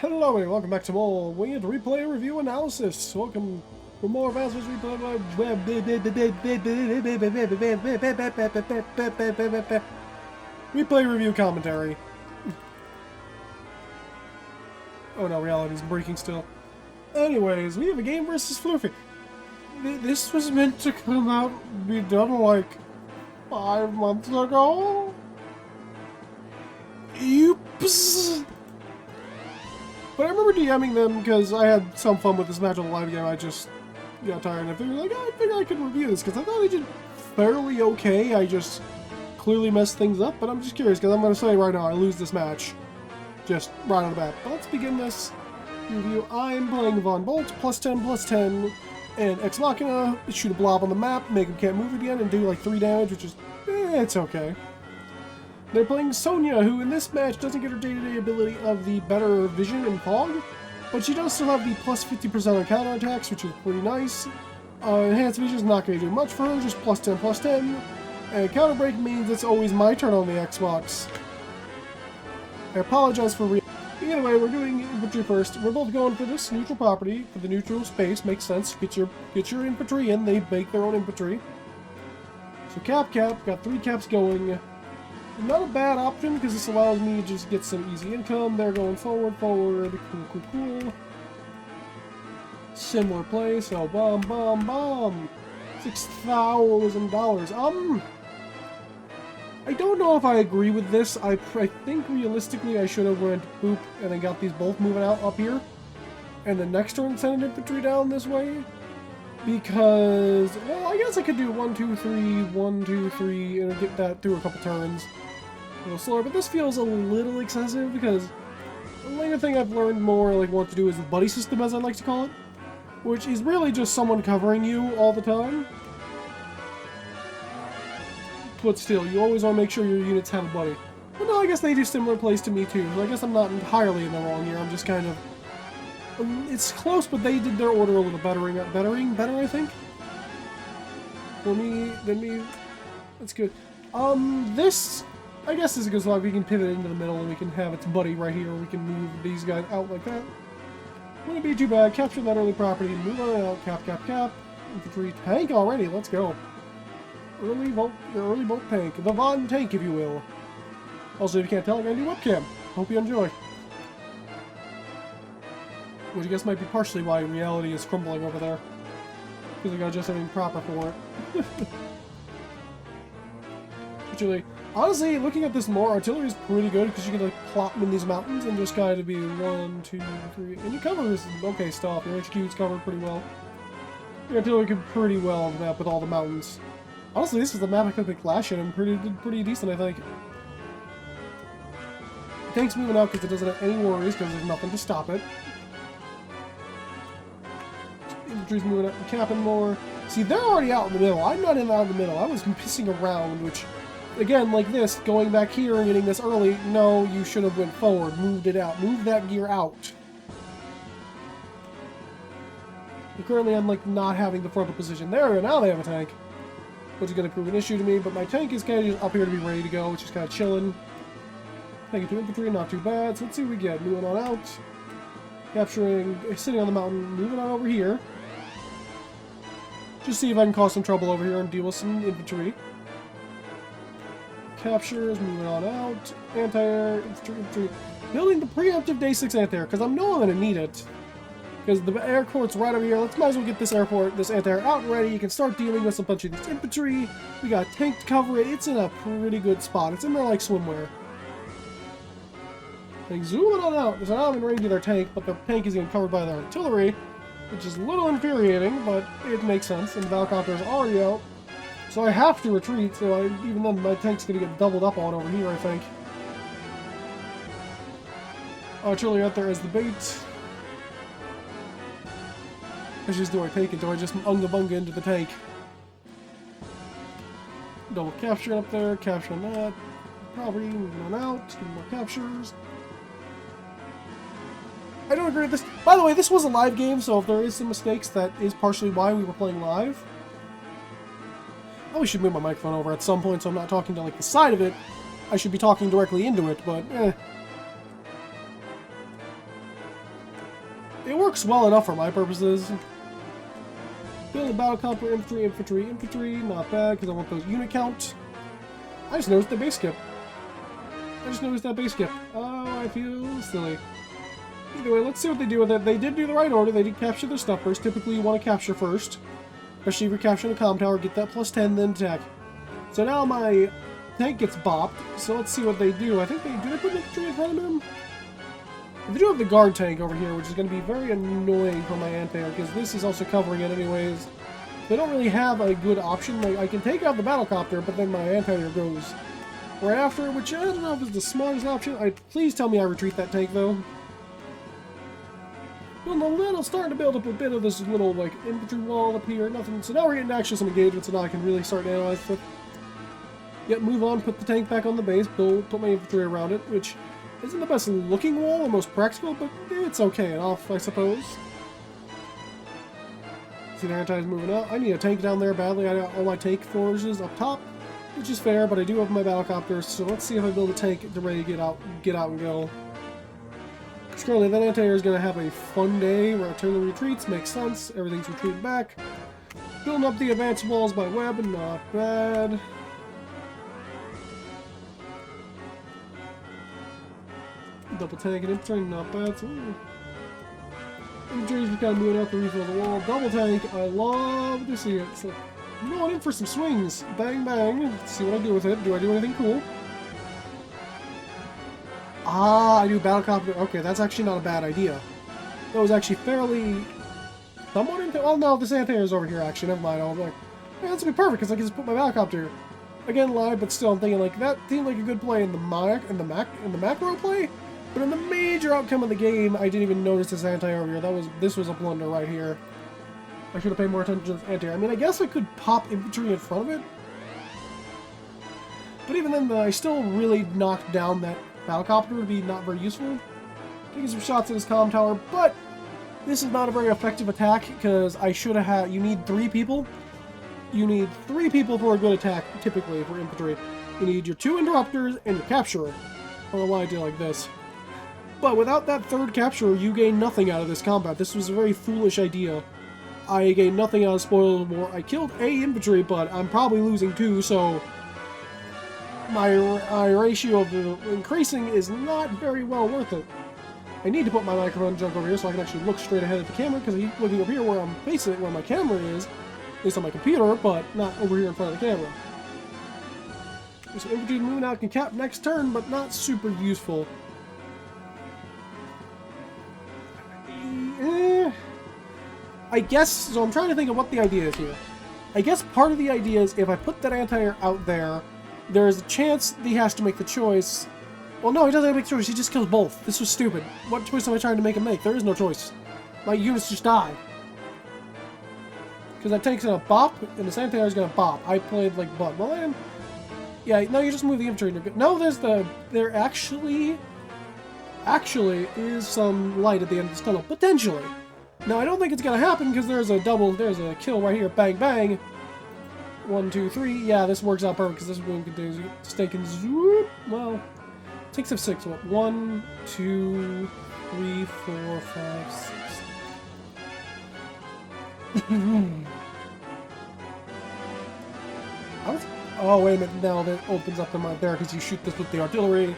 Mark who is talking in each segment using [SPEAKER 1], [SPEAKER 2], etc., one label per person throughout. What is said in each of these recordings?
[SPEAKER 1] Hello and welcome back to more Wingit Replay Review Analysis. Welcome for more of Asper's Replay Review Commentary. Oh no, reality's breaking still. Anyways, we have a game versus Fluhfie. This was meant to come out, be done like 5 months ago? Oops! But I remember DMing them because I had some fun with this match on the live game. I just got tired and I figured, like, I think I could review this because I thought I did fairly okay. I just clearly messed things up, but I'm just curious because I'm going to say right now I lose this match just right on the bat. But let's begin this review. I'm playing Von Bolt, +10/+10, and Ex Machina. Shoot a blob on the map, make him can't move again, and do like 3 damage, which is, it's okay. They're playing Sonya, who in this match doesn't get her day-to-day ability of the better vision and fog, but she does still have the +50% on counterattacks, which is pretty nice. Enhanced vision is not going to do much for her, just +10/+10. And counter break means it's always my turn on the Xbox. I apologize for Anyway, we're doing infantry first. We're both going for this neutral property, for the neutral space. Makes sense. Get your infantry in. They make their own infantry. So cap, got 3 caps going. Not a bad option, because this allows me to just get some easy income. They're going forward. Cool. Similar play, so bomb. $6,000. I don't know if I agree with this. I think realistically I should have went boop and then got these both moving out up here. And the next turn send an infantry down this way. Because, well, I guess I could do 1, 2, 3, 1, 2, 3, and get that through a couple turns. A little slower, but this feels a little excessive because the later thing I've learned more want to do is the buddy system, as I like to call it, which is really just someone covering you all the time. But still, you always want to make sure your units have a buddy. But no, I guess they do similar plays to me too. So I guess I'm not entirely in the wrong here. I'm just kind of... it's close, but they did their order a little better, I think. Than me. That's good. This... I guess this is a good spot. We can pivot into the middle and we can have its buddy right here. We can move these guys out like that. Wouldn't be too bad. Capture that early property. Move on out. Cap. Infantry tank already. Let's go. Early bolt tank. The Von tank, if you will. Also, if you can't tell, I'm going to do webcam. Hope you enjoy. Which I guess might be partially why reality is crumbling over there. Because I got just something proper for it. Actually, honestly, looking at this more, artillery is pretty good because you can plop them in these mountains and just kind of be 1, 2, 3, and you cover this okay stuff. Your HQ is covered pretty well. Your artillery can pretty well on the map with all the mountains. Honestly, this is the map I could pick last year and did pretty decent, I think. The tank's moving out because it doesn't have any worries because there's nothing to stop it. Infantry's moving up and capping more. See, they're already out in the middle. I'm not out in the middle. I was pissing around, which, again, like this, going back here and getting this early, no, you should have went forward, moved it out, moved that gear out. And currently I'm not having the frontal position there, and now they have a tank, which is going to prove an issue to me, but my tank is kind of just up here to be ready to go, which is kind of chilling. Taking 2 infantry, not too bad, so let's see what we get. Moving on out, capturing, sitting on the mountain, moving on over here. Just see if I can cause some trouble over here and deal with some infantry. Captures, moving on out, anti-air, infantry. Building the preemptive Day 6 anti-air, because I know I'm going to need it. Because the airport's right over here. Let's might as well get this anti-air out and ready. You can start dealing with a bunch of this infantry. We got tank to cover it. It's in a pretty good spot. It's in there like swimwear. Like zooming on out. So now I'm in range of their tank, but their tank is getting covered by their artillery, which is a little infuriating, but it makes sense. And the Valcopter is already out. So I have to retreat, so even then my tank's going to get doubled up on over here, I think. Artillery out there as the bait. Do I take it? Do I just unga-bunga into the tank? Double capture up there, capturing that. Probably moving on out, getting more captures. I don't agree with this. By the way, this was a live game, so if there is some mistakes, that is partially why we were playing live. I probably should move my microphone over at some point so I'm not talking to the side of it. I should be talking directly into it, but It works well enough for my purposes. Build a battlecopter, infantry, not bad, because I want those unit count. I just noticed the base skip. Oh, I feel silly. Either way, let's see what they do with it. They did do the right order. They did capture their stuff first. Typically, you want to capture first. Especially if you're capturing a comm tower. Get that +10, then attack. So now my tank gets bopped. So let's see what they do. I think they... Do they put infantry in front of them? They do have the guard tank over here, which is going to be very annoying for my anti-air, because this is also covering it anyways. They don't really have a good option. Like, I can take out the battlecopter, but then my anti-air goes right after, which I don't know if is the smartest option. Please tell me I retreat that tank, though. I'm starting to build up a bit of this little, like, infantry wall up here. Nothing. So now we're getting actually some engagement, so now I can really start to analyze stuff. Yep, move on, put the tank back on the base, put my infantry around it, which isn't the best looking wall or most practical, but it's okay enough, I suppose. See the anti is moving up. I need a tank down there badly. I got all my tank forces up top, which is fair, but I do have my battlecopters, so let's see if I build a tank to ready to get out and go. Because currently that anti-air is going to have a fun day where artillery retreats, makes sense, everything's retreating back. Building up the advanced walls by web, not bad. Double tank and infantry, not bad. So, infantry is kind of moving out to refill the wall. Double tank, I love to see it. So, I'm going in for some swings. Bang, bang. Let's see what I do with it. Do I do anything cool? Ah, I do battlecopter. Okay, that's actually not a bad idea. That was actually fairly... somewhat into... Oh, no, this anti-air is over here, actually. Never mind. I was like, yeah, that's going to be perfect, because I can just put my battlecopter. Again, live, but still, I'm thinking, like, that seemed like a good play in the macro play. But in the major outcome of the game, I didn't even notice this anti-air over here. This was a blunder right here. I should have paid more attention to this anti-air. I mean, I guess I could pop infantry in front of it. But even then, I still really knocked down that battlecopter. Would be not very useful. Taking some shots at his comm tower, but this is not a very effective attack, because I should have had... You need 3 people. You need 3 people for a good attack, typically, for infantry. You need your 2 interrupters and your capturer. I don't know why I did like this. But without that 3rd capturer, you gain nothing out of this combat. This was a very foolish idea. I gained nothing out of Spoils of War. I killed A infantry, but I'm probably losing 2, so my ratio of increasing is not very well worth it. I need to put my microphone junk over here so I can actually look straight ahead at the camera, because I keep looking over here where I'm facing it, where my camera is, at least on my computer, but not over here in front of the camera. So infantry moving out can cap next turn, but not super useful. I guess, so I'm trying to think of what the idea is here. I guess part of the idea is if I put that anti-air out there, there's a chance he has to make the choice. Well, no, he doesn't have to make a choice, he just kills both. This was stupid. What choice am I trying to make him make? There is no choice. My units just die. Because that tank's gonna bop, and this anti-air is gonna bop. I played like butt. Well, then... Yeah, no, you just move the infantry and you're good. No, there actually is some light at the end of this tunnel. Potentially. Now, I don't think it's gonna happen because there's a kill right here. Bang, bang. 1, 2, 3. Yeah, this works out perfect because this one continues to stay and zoop. Well, takes up 6. What? 1, 2, 3, 4, 5, 6. Oh, wait a minute. Now that opens up them right there because you shoot this with the artillery.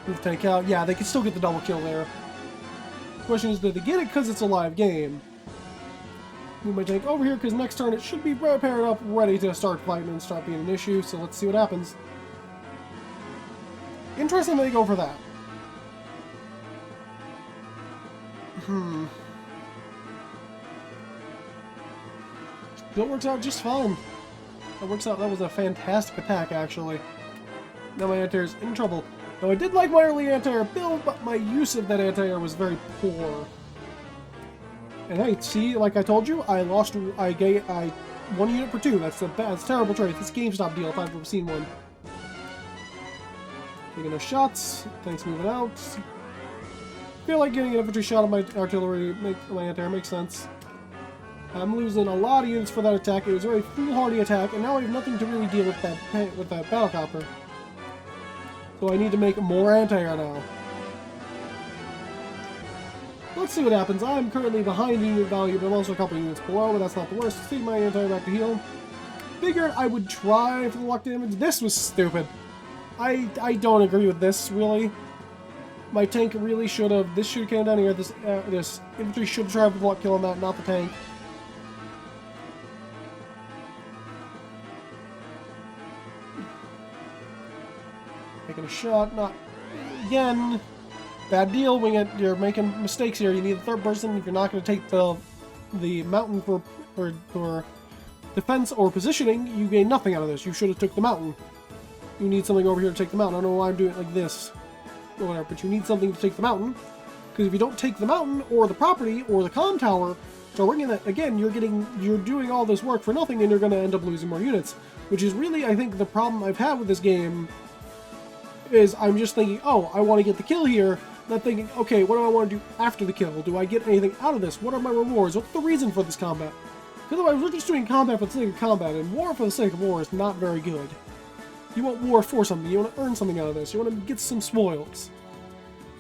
[SPEAKER 1] Move the tank out. Yeah, they can still get the double kill there. Question is, did they get it because it's a live game? Move my tank over here because next turn it should be paired up, ready to start fighting and start being an issue. So let's see what happens. Interesting they go for that. Still works out just fine. That works out. That was a fantastic attack, actually. Now my anti-air is in trouble. Now I did like my early anti-air build, but my use of that anti-air was very poor. And hey, see, like I told you, I 1 unit per 2. That's a terrible trade. This GameStop deal, if I've ever seen one. Taking those shots. Tanks moving out. Feel like getting an infantry shot on my artillery, my anti-air makes sense. I'm losing a lot of units for that attack. It was a very foolhardy attack, and now I have nothing to really deal with that battlecopter. So I need to make more anti-air now. Let's see what happens. I'm currently behind unit value, but I'm also a couple units below, but that's not the worst. Let's take my anti back to heal. Figured I would try for the luck damage. This was stupid. I don't agree with this, really. My tank really should have... This should have came down here. This infantry should have tried for the luck kill on that, not the tank. Taking a shot, not... Again... Bad deal, Wingit. You're making mistakes here. You need a third person. If you're not going to take the mountain for defense or positioning, you gain nothing out of this. You should have took the mountain. You need something over here to take the mountain. I don't know why I'm doing it like this. Or whatever, but you need something to take the mountain. Because if you don't take the mountain, or the property, or the comm tower, so we're gonna, again, you're doing all this work for nothing, and you're going to end up losing more units. Which is really, I think, the problem I've had with this game, is I'm just thinking, oh, I want to get the kill here. Not thinking, okay, what do I want to do after the kill? Do I get anything out of this? What are my rewards? What's the reason for this combat? Because otherwise, we're just doing combat for the sake of combat, and war for the sake of war is not very good. You want war for something. You want to earn something out of this. You want to get some spoils.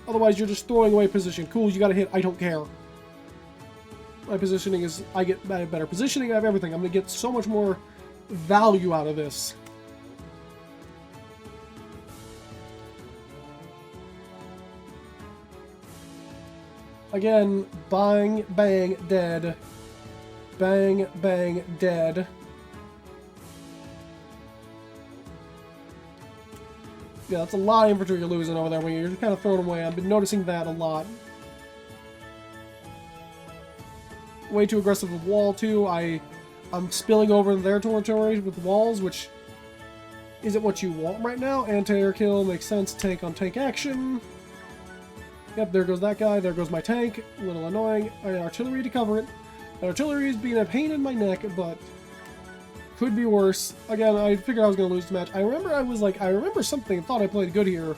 [SPEAKER 1] Otherwise, you're just throwing away position. Cool, you got to hit. I don't care. My positioning is... I get better positioning. I have everything. I'm going to get so much more value out of this. Again, bang, bang, dead. Bang, bang, dead. Yeah, that's a lot of infantry you're losing over there when you're just kind of throwing them away. I've been noticing that a lot. Way too aggressive with wall, too. I'm spilling over in their territory with walls, which isn't what you want right now. Anti-air kill makes sense. Tank on tank action. Yep, there goes that guy. There goes my tank. A little annoying. I had artillery to cover it. Artillery is being a pain in my neck, but could be worse. Again, I figured I was going to lose the match. I remember something. I thought I played good here,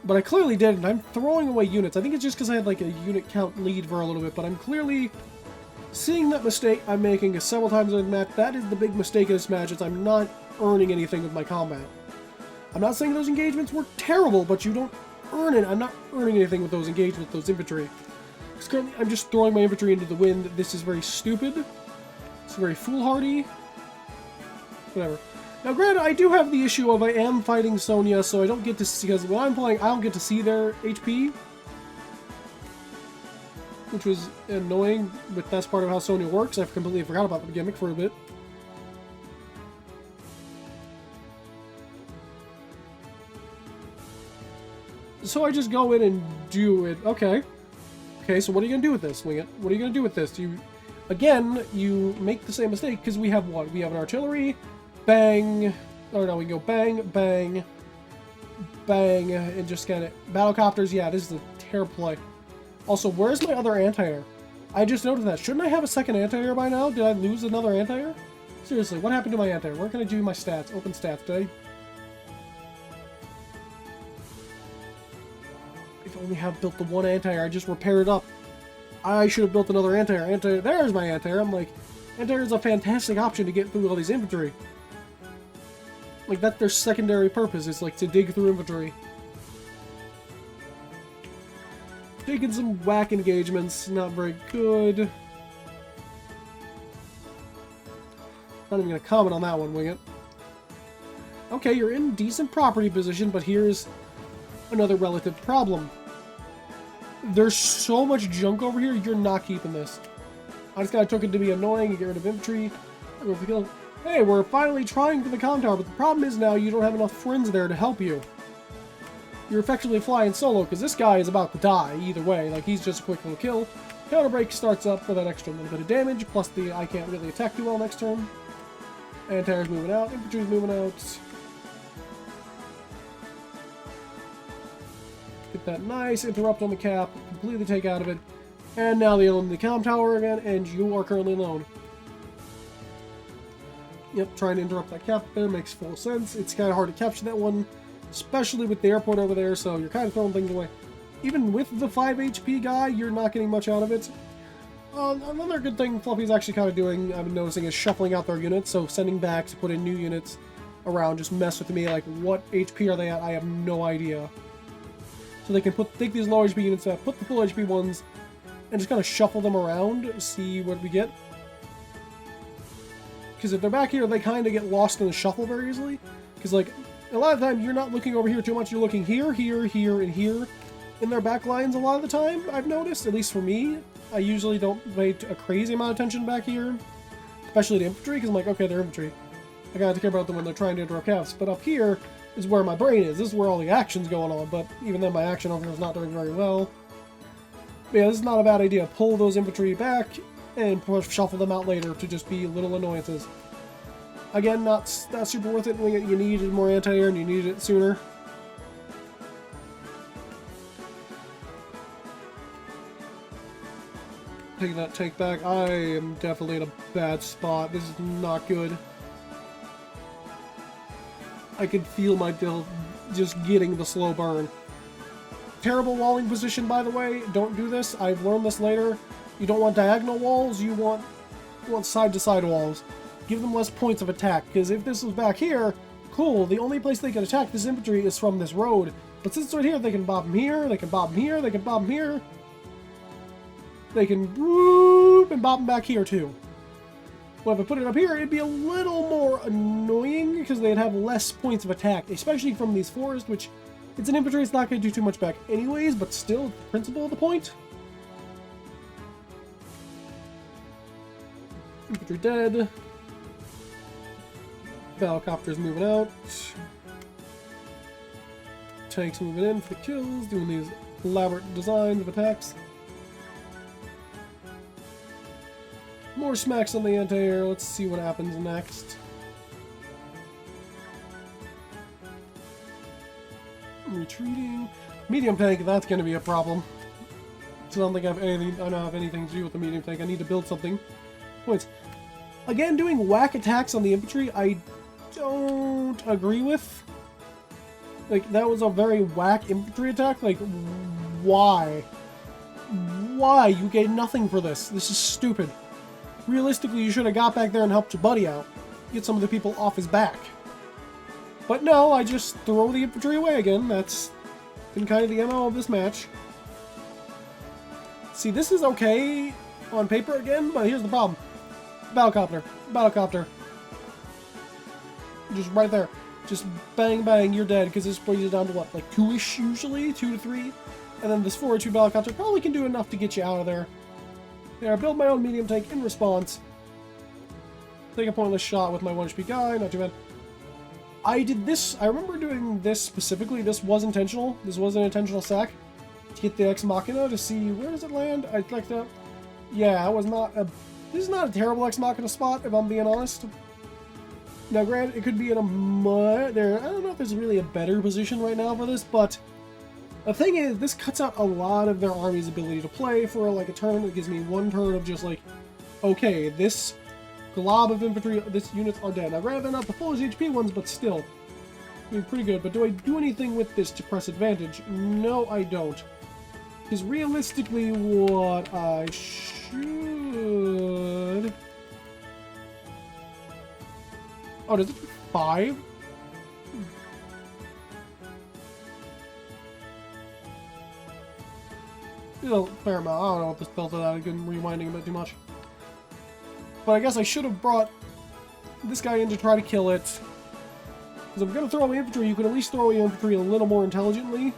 [SPEAKER 1] but I clearly didn't. I'm throwing away units. I think it's just because I had like a unit count lead for a little bit, but I'm clearly seeing that mistake I'm making several times in the match. That is the big mistake of this match, is I'm not earning anything with my combat. I'm not saying those engagements were terrible, but you don't earn it. I'm not earning anything with those engagements, those infantry. Because currently I'm just throwing my infantry into the wind. This is very stupid. It's very foolhardy. Whatever. Now, granted, I do have the issue of I am fighting Sonya, so I don't get to see, because when I'm playing, I don't get to see their HP. Which was annoying, but that's part of how Sonya works. I completely forgot about the gimmick for a bit. So I just go in and do it. Okay. Okay, so what are you going to do with this, Wingit? What are you going to do with this? Again, you make the same mistake, because we have what? We have an artillery, bang, or no, we go bang, bang, bang, and just kind of... Battlecopters, yeah, this is a terrible play. Also, where's my other anti-air? I just noticed that. Shouldn't I have a second anti-air by now? Did I lose another anti-air? Seriously, what happened to my anti-air? Where can I do my stats? Open stats, did I... If I only have built the one anti-air, I just repaired it up. I should have built another anti-air. There's my anti-air. I'm like, anti-air is a fantastic option to get through all these infantry. Like, that's their secondary purpose, is like to dig through infantry. Taking some whack engagements, not very good. Not even gonna comment on that one, Wingit. Okay, you're in decent property position, but here's another relative problem. There's so much junk over here, you're not keeping this. I just kinda took it to be annoying and get rid of infantry. Hey, we're finally trying for the comm tower, but the problem is now you don't have enough friends there to help you. You're effectively flying solo, because this guy is about to die either way. Like, he's just a quick little kill. Counter break starts up for that extra little bit of damage, plus the I can't really attack too well next turn. Anti-air's moving out, infantry's moving out. Get that nice interrupt on the cap, completely take out of it. And now they own the comm tower again, and you are currently alone. Yep, trying to interrupt that cap there makes full sense. It's kind of hard to capture that one, especially with the airport over there, so you're kind of throwing things away. Even with the 5 HP guy, you're not getting much out of it. Another good thing Fluffy's actually kind of doing, I've been noticing, is shuffling out their units, so sending back to put in new units around, just mess with me, like, what HP are they at? I have no idea. So they can take these low HP units out, put the full HP ones and just kind of shuffle them around, see what we get. Because if they're back here, they kind of get lost in the shuffle very easily. Because, like, a lot of the time, you're not looking over here too much. You're looking here, here, here, and here in their back lines a lot of the time, I've noticed. At least for me. I usually don't pay a crazy amount of attention back here. Especially to infantry, because I'm like, okay, they're infantry. I gotta care about them when they're trying to interrupt calves. But up here is where my brain is. This is where all the action's going on. But even then, my action over here is not doing very well. But yeah, this is not a bad idea. Pull those infantry back and shuffle them out later to just be little annoyances. Again, not super worth it. You need more anti-air and you need it sooner. Taking that tank back. I am definitely in a bad spot. This is not good. I can feel my build just getting the slow burn. Terrible walling position, by the way. Don't do this. I've learned this later. You don't want diagonal walls. You want side-to-side walls. Give them less points of attack. Because if this was back here, cool. The only place they can attack this infantry is from this road. But since it's right here, they can bob them here. They can bob them here. They can bob them here. They can whoop and bob them back here too. Well, if I put it up here, it'd be a little more annoying because they'd have less points of attack, especially from these forests, which it's an infantry, it's not going to do too much back anyways, but still, the principle of the point. Infantry dead. Helicopters moving out. Tanks moving in for the kills, doing these elaborate designs of attacks. More smacks on the anti-air. Let's see what happens next. Retreating. Medium tank, that's going to be a problem. So I don't think I don't have anything to do with the medium tank. I need to build something. Points. Again, doing whack attacks on the infantry, I don't agree with. Like, that was a very whack infantry attack. Like, why? Why? You get nothing for this. This is stupid. Realistically, you should have got back there and helped your buddy out. Get some of the people off his back. But no, I just throw the infantry away again. That's been kind of the MO of this match. See, this is okay on paper again, but here's the problem. Battlecopter. Battlecopter. Just right there. Just bang, bang, you're dead, because this brings you down to what, like 2-ish usually? 2 to 3? And then this 4 or 2 battlecopter probably can do enough to get you out of there. There, I build my own medium tank in response. Take a pointless shot with my 1 HP guy, not too bad. I did this, I remember doing this specifically, this was intentional. This was an intentional sack. To get the Ex Machina to see, where does it land? I'd like to, yeah, it was not a, this is not a terrible Ex Machina spot, if I'm being honest. Now granted, it could be in a there, I don't know if there's really a better position right now for this, but the thing is, this cuts out a lot of their army's ability to play for like a turn. It gives me 1 turn of just like, okay, this glob of infantry, this units are dead. I'd rather not the full HP ones, but still, I mean, pretty good. But do I do anything with this to press advantage? No, I don't. Because realistically, what I should... Oh, does it do 5? A fair amount. I don't know what this built it out. I've been rewinding a bit too much. But I guess I should have brought this guy in to try to kill it. Because if I'm going to throw away infantry, you can at least throw away infantry a little more intelligently.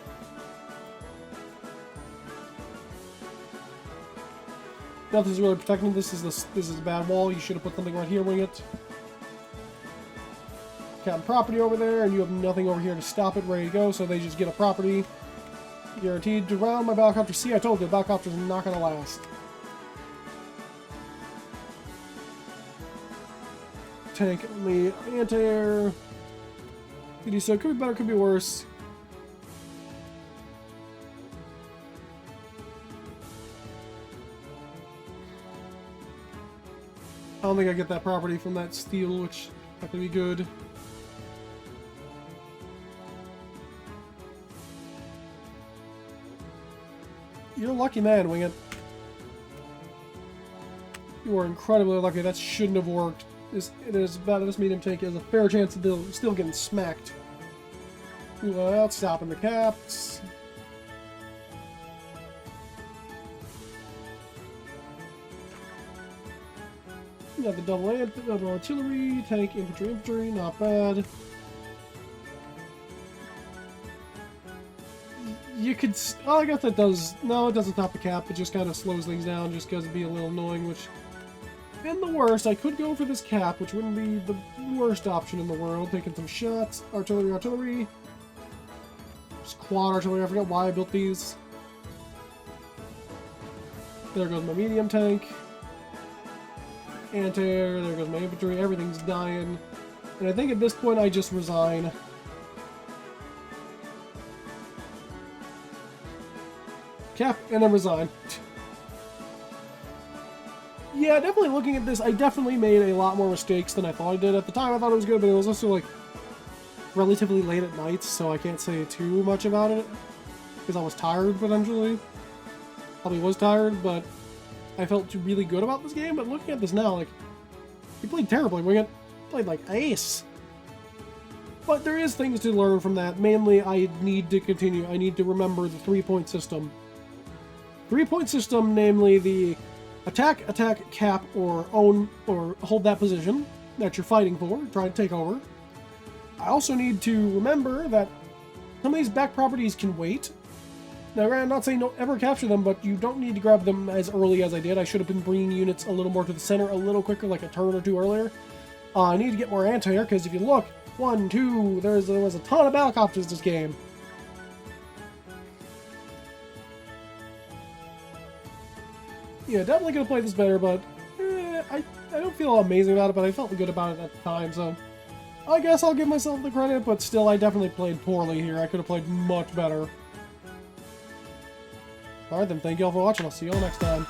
[SPEAKER 1] Nothing's really protecting this. This is a bad wall. You should have put something right here, Wingit. Captain property over there, and you have nothing over here to stop it, ready to go, so they just get a property. Guaranteed to round my battlecopter. See, I told you, the battlecopter's not going to last. Tank only anti-air. So it could be better, could be worse. I don't think I get that property from that steel, which not going to be good. You're a lucky man, Wingit. You are incredibly lucky. That shouldn't have worked. This medium tank has a fair chance of still getting smacked. Well, stopping the caps. You got the double artillery, tank, infantry, not bad. You could... Oh, I guess that does... No, it doesn't top the cap. It just kind of slows things down just because it'd be a little annoying, which... And the worst, I could go for this cap, which wouldn't be the worst option in the world. Taking some shots. Artillery. Just quad artillery. I forgot why I built these. There goes my medium tank. Anti-air. There goes my infantry. Everything's dying. And I think at this point I just resign. Cap, and then resign. Yeah, definitely looking at this, I definitely made a lot more mistakes than I thought I did. At the time, I thought it was good, but it was also, like, relatively late at night, so I can't say too much about it. Because I was tired, potentially. Probably was tired, but I felt really good about this game. But looking at this now, like, he played terribly. Wingit played like ace. But there is things to learn from that. Mainly, I need to continue. I need to remember the 3-point system. 3-point system, namely the attack, cap, or own, or hold that position that you're fighting for, try to take over. I also need to remember that some of these back properties can wait. Now, I'm not saying don't ever capture them, but you don't need to grab them as early as I did. I should have been bringing units a little more to the center a little quicker, like a turn or two earlier. I need to get more anti-air, because if you look, 1, 2, there was a ton of battlecopters this game. Yeah, definitely gonna play this better, but I don't feel amazing about it, but I felt good about it at the time, so I guess I'll give myself the credit, but still, I definitely played poorly here. I could have played much better. Alright then, thank you all for watching. I'll see you all next time.